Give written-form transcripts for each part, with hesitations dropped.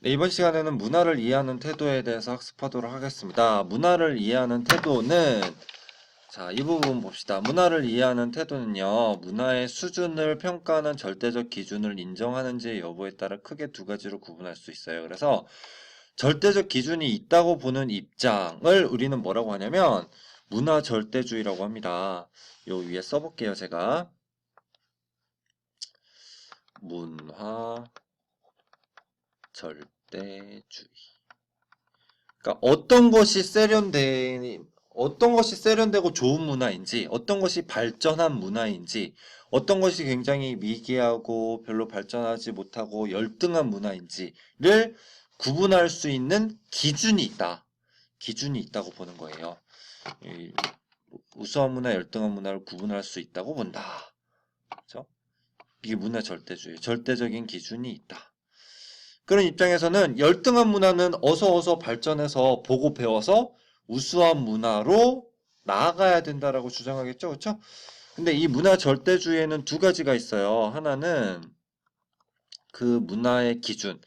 네, 이번 시간에는 문화를 이해하는 태도에 대해서 학습하도록 하겠습니다. 문화를 이해하는 태도는, 자, 이 부분 봅시다. 문화를 이해하는 태도는요, 문화의 수준을 평가하는 절대적 기준을 인정하는지 여부에 따라 크게 두 가지로 구분할 수 있어요. 그래서 절대적 기준이 있다고 보는 입장을 우리는 뭐라고 하냐면, 문화 절대주의라고 합니다. 요 위에 써볼게요, 제가. 문화 절대주의. 그러니까 어떤 것이 세련되고 좋은 문화인지, 어떤 것이 발전한 문화인지, 어떤 것이 굉장히 미개하고 별로 발전하지 못하고 열등한 문화인지를 구분할 수 있는 기준이 있다. 기준이 있다고 보는 거예요. 이 우수한 문화, 열등한 문화를 구분할 수 있다고 본다. 그렇죠? 이게 문화 절대주의, 절대적인 기준이 있다. 그런 입장에서는 열등한 문화는 어서 발전해서 보고 배워서 우수한 문화로 나아가야 된다라고 주장하겠죠. 그렇죠? 근데 이 문화 절대주의에는 두 가지가 있어요. 하나는 그 문화의 기준.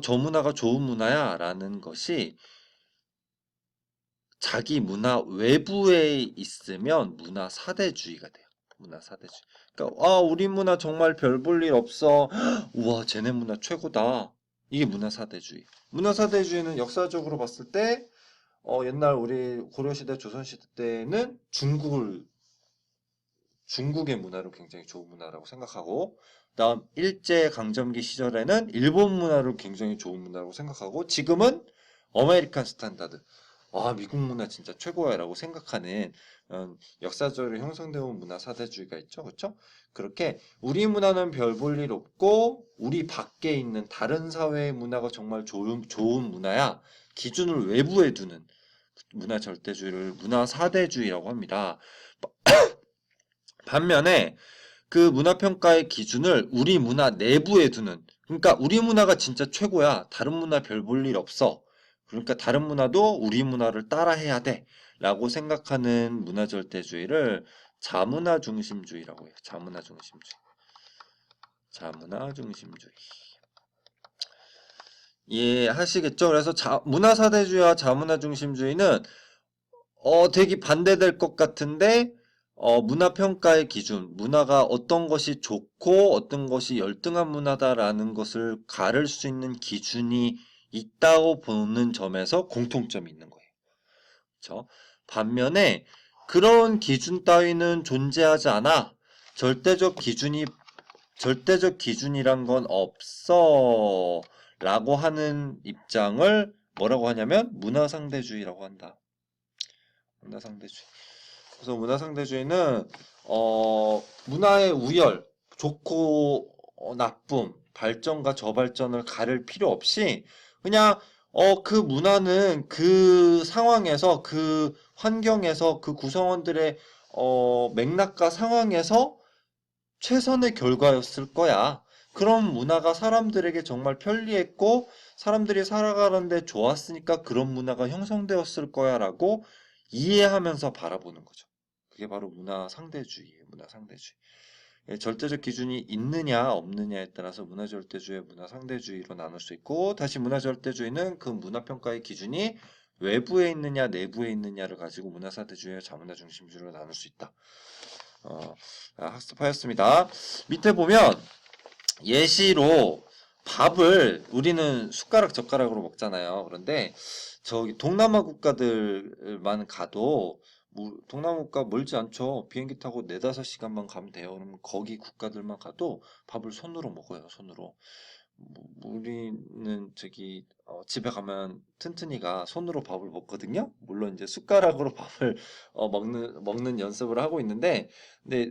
저 문화가 좋은 문화야 라는 것이 자기 문화 외부에 있으면 문화 사대주의가 돼요. 문화 사대주의. 그러니까 우리 문화 정말 별 볼 일 없어. 우와, 쟤네 문화 최고다. 이게 문화 사대주의. 문화 사대주의는 역사적으로 봤을 때 옛날 우리 고려시대, 조선시대 때는 중국의 문화를 굉장히 좋은 문화라고 생각하고, 다음 일제강점기 시절에는 일본 문화를 굉장히 좋은 문화라고 생각하고, 지금은 아메리칸 스탠다드. 미국 문화 진짜 최고야라고 생각하는 역사적으로 형성되어 온 문화 사대주의가 있죠. 그렇죠? 그렇게 우리 문화는 별 볼 일 없고 우리 밖에 있는 다른 사회의 문화가 정말 좋은 문화야. 기준을 외부에 두는 문화 절대주의를 문화 사대주의라고 합니다. 반면에 그 문화평가의 기준을 우리 문화 내부에 두는, 그러니까 우리 문화가 진짜 최고야. 다른 문화 별 볼 일 없어. 그러니까 다른 문화도 우리 문화를 따라해야 돼. 라고 생각하는 문화 절대주의를 자문화 중심주의라고 해요. 자문화 중심주의. 자문화 중심주의. 이해하시겠죠? 그래서 문화 사대주의와 자문화 중심주의는 되게 반대될 것 같은데, 문화평가의 기준, 문화가 어떤 것이 좋고 어떤 것이 열등한 문화다라는 것을 가를 수 있는 기준이 있다고 보는 점에서 공통점이 있는 거예요. 그렇죠? 반면에 그런 기준 따위는 존재하지 않아. 절대적 기준이란 건 없어. 라고 하는 입장을 뭐라고 하냐면 문화상대주의라고 한다. 문화상대주의. 그래서 문화상대주의는 문화의 우열, 좋고 나쁨, 발전과 저발전을 가릴 필요 없이 그냥 그 문화는 그 상황에서 그 환경에서 그 구성원들의 맥락과 상황에서 최선의 결과였을 거야. 그런 문화가 사람들에게 정말 편리했고 사람들이 살아가는데 좋았으니까 그런 문화가 형성되었을 거야라고 이해하면서 바라보는 거죠. 그게 바로 문화 상대주의예요. 문화 상대주의. 절대적 기준이 있느냐 없느냐에 따라서 문화 절대주의, 문화 상대주의로 나눌 수 있고, 다시 문화 절대주의는 그 문화 평가의 기준이 외부에 있느냐 내부에 있느냐를 가지고 문화 상대주의와 자문화 중심주의로 나눌 수 있다. 학습하였습니다. 밑에 보면 예시로 밥을 우리는 숟가락 젓가락으로 먹잖아요. 그런데 저기 동남아 국가들만 가도 동남아 국가 멀지 않죠. 비행기 타고 4~5시간만 가면 돼요. 그러면 거기 국가들만 가도 밥을 손으로 먹어요. 손으로. 우리는 저기 집에 가면 튼튼이가 손으로 밥을 먹거든요. 물론 이제 숟가락으로 밥을 먹는 연습을 하고 있는데, 근데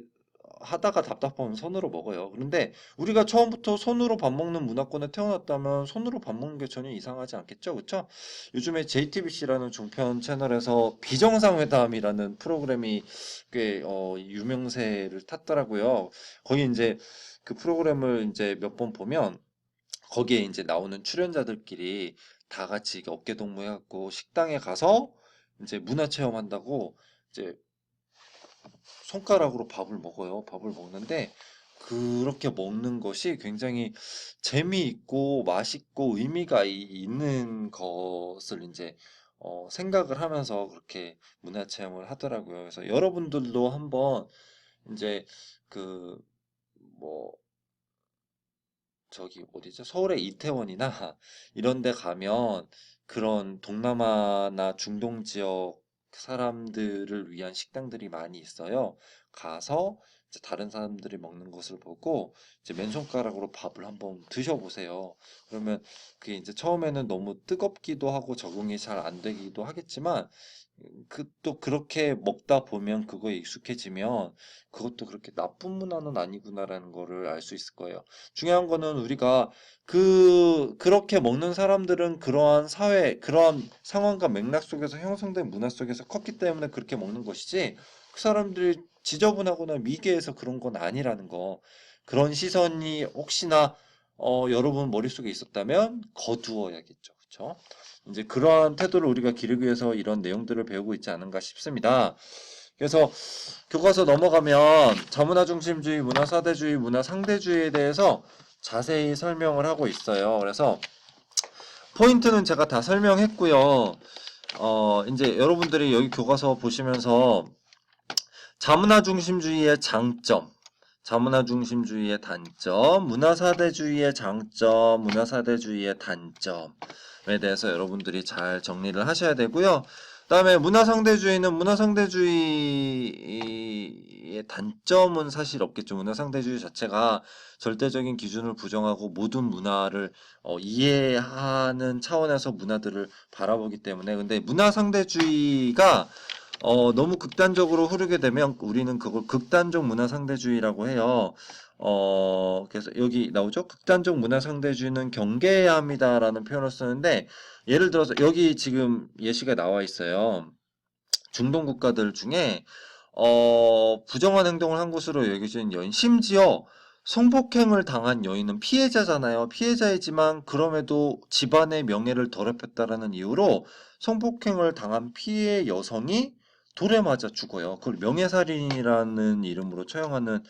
하다가 답답하면 손으로 먹어요. 그런데 우리가 처음부터 손으로 밥 먹는 문화권에 태어났다면 손으로 밥 먹는 게 전혀 이상하지 않겠죠, 그렇죠? 요즘에 JTBC라는 종편 채널에서 비정상회담이라는 프로그램이 꽤 유명세를 탔더라고요. 거기 이제 그 프로그램을 이제 몇 번 보면 거기에 이제 나오는 출연자들끼리 다 같이 이게 어깨 동무해갖고 식당에 가서 이제 문화 체험한다고 이제 손가락으로 밥을 먹어요. 밥을 먹는데 그렇게 먹는 것이 굉장히 재미있고 맛있고 의미가 있는 것을 이제 생각을 하면서 그렇게 문화 체험을 하더라고요. 그래서 여러분들도 한번 이제 그 뭐 저기 어디죠? 서울의 이태원이나 이런 데 가면 그런 동남아나 중동 지역 사람들을 위한 식당들이 많이 있어요. 가서 이제 다른 사람들이 먹는 것을 보고 이제 맨손가락으로 밥을 한번 드셔보세요. 그러면 그게 이제 처음에는 너무 뜨겁기도 하고 적응이 잘 안 되기도 하겠지만 또 그렇게 먹다 보면 그거에 익숙해지면 그것도 그렇게 나쁜 문화는 아니구나라는 거를 알 수 있을 거예요. 중요한 거는 우리가 그렇게 먹는 사람들은 그러한 사회, 그러한 상황과 맥락 속에서 형성된 문화 속에서 컸기 때문에 그렇게 먹는 것이지, 그 사람들이 지저분하거나 미개해서 그런 건 아니라는 거. 그런 시선이 혹시나, 여러분 머릿속에 있었다면 거두어야겠죠. 그쵸? 이제 그러한 태도를 우리가 기르기 위해서 이런 내용들을 배우고 있지 않은가 싶습니다. 그래서 교과서 넘어가면 자문화 중심주의, 문화 사대주의, 문화 상대주의에 대해서 자세히 설명을 하고 있어요. 그래서 포인트는 제가 다 설명했고요. 이제 여러분들이 여기 교과서 보시면서 자문화 중심주의의 장점, 자문화 중심주의의 단점, 문화 사대주의의 장점, 문화 사대주의의 단점에 대해서 여러분들이 잘 정리를 하셔야 되고요. 그다음에 문화상대주의는 문화상대주의의 단점은 사실 없겠죠. 문화상대주의 자체가 절대적인 기준을 부정하고 모든 문화를 이해하는 차원에서 문화들을 바라보기 때문에, 근데 문화상대주의가 너무 극단적으로 흐르게 되면 우리는 그걸 극단적 문화상대주의라고 해요. 그래서 여기 나오죠? 극단적 문화상대주의는 경계해야 합니다라는 표현을 쓰는데, 예를 들어서 여기 지금 예시가 나와 있어요. 중동 국가들 중에 부정한 행동을 한 것으로 여겨진 여인, 심지어 성폭행을 당한 여인은 피해자잖아요. 피해자이지만 그럼에도 집안의 명예를 더럽혔다라는 이유로 성폭행을 당한 피해 여성이 돌에 맞아 죽어요. 그걸 명예살인이라는 이름으로 처형하는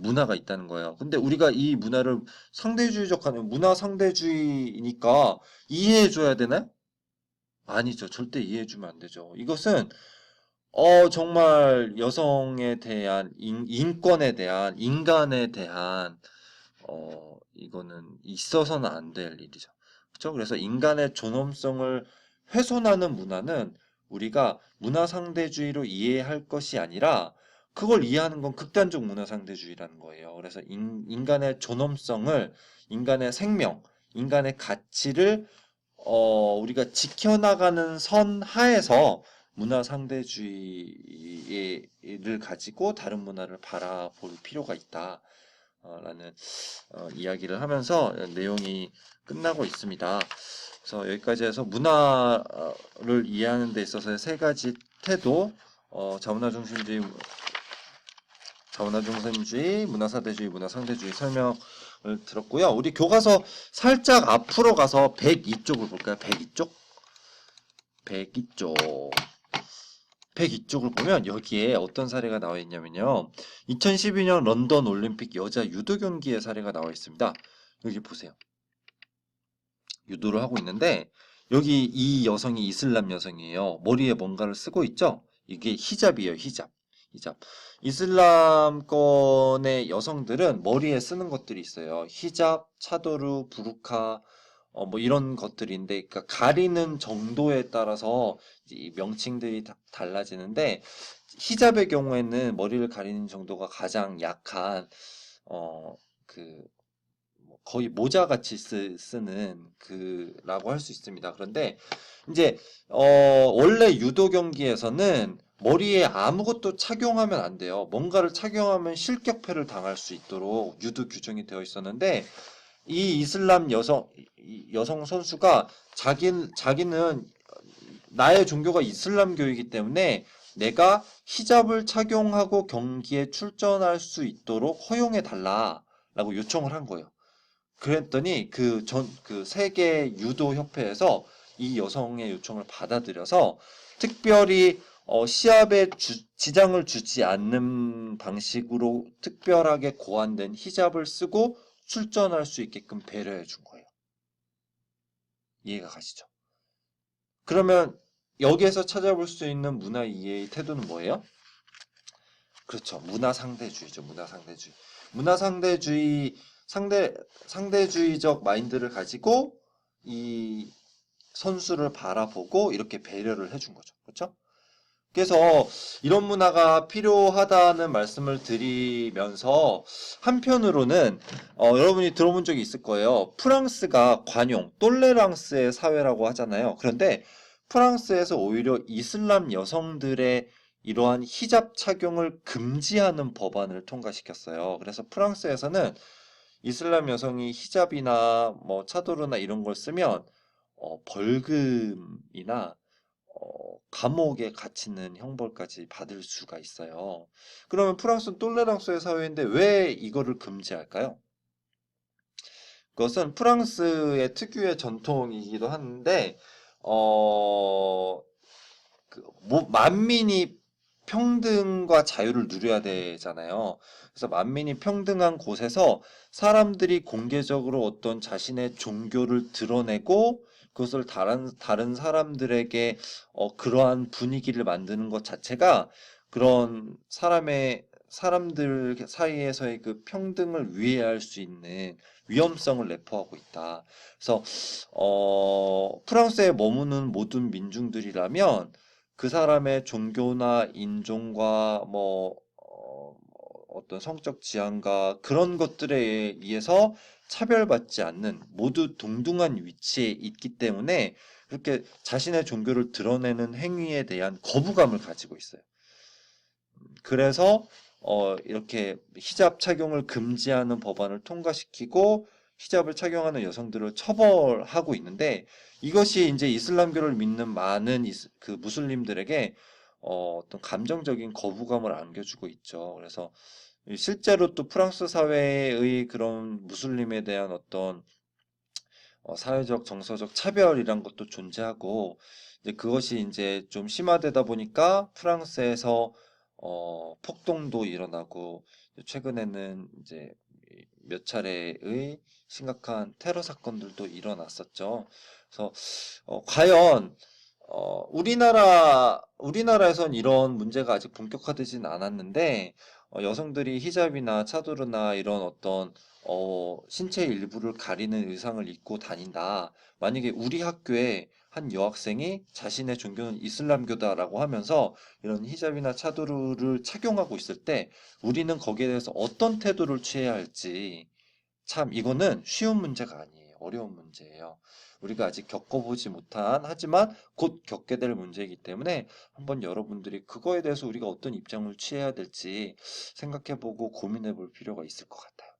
문화가 있다는 거예요. 근데 우리가 이 문화를 상대주의적 하는 문화 상대주의니까 이해해줘야 되나요? 아니죠. 절대 이해해주면 안 되죠. 이것은 정말 여성에 대한 인권에 대한 인간에 대한 이거는 있어서는 안 될 일이죠. 그렇죠? 그래서 인간의 존엄성을 훼손하는 문화는 우리가 문화상대주의로 이해할 것이 아니라, 그걸 이해하는 건 극단적 문화상대주의라는 거예요. 그래서 인간의 존엄성을, 인간의 생명, 인간의 가치를 우리가 지켜나가는 선 하에서 문화 상대주의를 가지고 다른 문화를 바라볼 필요가 있다. 라는 이야기를 하면서 내용이 끝나고 있습니다. 그래서 여기까지 해서 문화를 이해하는 데 있어서의 세 가지 태도, 자문화 중심주의, 문화사대주의, 문화상대주의 설명을 들었고요. 우리 교과서 살짝 앞으로 가서 102쪽을 볼까요? 102쪽? 102쪽. 102쪽을 보면 여기에 어떤 사례가 나와 있냐면요. 2012년 런던 올림픽 여자 유도 경기의 사례가 나와 있습니다. 여기 보세요. 유도를 하고 있는데 여기 이 여성이 이슬람 여성이에요. 머리에 뭔가를 쓰고 있죠? 이게 히잡이에요. 히잡. 히잡. 이슬람권의 여성들은 머리에 쓰는 것들이 있어요. 히잡, 차도르, 부르카, 뭐 이런 것들인데, 그러니까 가리는 정도에 따라서 이 명칭들이 달라지는데, 히잡의 경우에는 머리를 가리는 정도가 가장 약한 그 거의 모자같이 쓰는 그라고 할 수 있습니다. 그런데 이제 원래 유도 경기에서는 머리에 아무것도 착용하면 안 돼요. 뭔가를 착용하면 실격패를 당할 수 있도록 유도 규정이 되어 있었는데, 이 이슬람 여성 선수가 자기는 나의 종교가 이슬람교이기 때문에 내가 히잡을 착용하고 경기에 출전할 수 있도록 허용해 달라라고 요청을 한 거예요. 그랬더니 그 세계 유도 협회에서 이 여성의 요청을 받아들여서 특별히 시합에 지장을 주지 않는 방식으로 특별하게 고안된 히잡을 쓰고 출전할 수 있게끔 배려해 준 거예요. 이해가 가시죠? 그러면 여기에서 찾아볼 수 있는 문화 이해의 태도는 뭐예요? 그렇죠. 문화상대주의죠. 문화상대주의. 상대주의적 마인드를 가지고 이 선수를 바라보고 이렇게 배려를 해준 거죠. 그렇죠? 그래서 이런 문화가 필요하다는 말씀을 드리면서 한편으로는 여러분이 들어본 적이 있을 거예요. 프랑스가 관용, 똘레랑스의 사회라고 하잖아요. 그런데 프랑스에서 오히려 이슬람 여성들의 이러한 히잡 착용을 금지하는 법안을 통과시켰어요. 그래서 프랑스에서는 이슬람 여성이 히잡이나 뭐 차도르나 이런 걸 쓰면 벌금이나 감옥에 갇히는 형벌까지 받을 수가 있어요. 그러면 프랑스는 똘레랑스의 사회인데 왜 이거를 금지할까요? 그것은 프랑스의 특유의 전통이기도 한데, 만민이 평등과 자유를 누려야 되잖아요. 그래서 만민이 평등한 곳에서 사람들이 공개적으로 어떤 자신의 종교를 드러내고 그것을 다른 사람들에게 그러한 분위기를 만드는 것 자체가 그런 사람들 사이에서의 그 평등을 위해할 수 있는 위험성을 내포하고 있다. 그래서 프랑스에 머무는 모든 민중들이라면 그 사람의 종교나 인종과 어떤 성적 지향과 그런 것들에 의해서 차별받지 않는 모두 동등한 위치에 있기 때문에 그렇게 자신의 종교를 드러내는 행위에 대한 거부감을 가지고 있어요. 그래서 이렇게 히잡 착용을 금지하는 법안을 통과시키고 히잡을 착용하는 여성들을 처벌하고 있는데 이것이 이제 이슬람교를 믿는 많은 그 무슬림들에게 어떤 감정적인 거부감을 안겨주고 있죠. 그래서 실제로 또 프랑스 사회의 그런 무슬림에 대한 어떤 사회적 정서적 차별이란 것도 존재하고 이제 그것이 이제 좀 심화되다 보니까 프랑스에서 폭동도 일어나고 최근에는 이제 몇 차례의 심각한 테러 사건들도 일어났었죠. 그래서 과연 우리나라에선 이런 문제가 아직 본격화되진 않았는데 여성들이 히잡이나 차도르나 이런 어떤 신체 일부를 가리는 의상을 입고 다닌다. 만약에 우리 학교에 한 여학생이 자신의 종교는 이슬람교다라고 하면서 이런 히잡이나 차도르를 착용하고 있을 때 우리는 거기에 대해서 어떤 태도를 취해야 할지 참 이거는 쉬운 문제가 아니에요. 어려운 문제예요. 우리가 아직 겪어보지 못한 하지만 곧 겪게 될 문제이기 때문에 한번 여러분들이 그거에 대해서 우리가 어떤 입장을 취해야 될지 생각해보고 고민해볼 필요가 있을 것 같아요.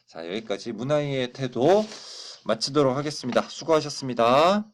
자, 여기까지 문화의 태도 마치도록 하겠습니다. 수고하셨습니다.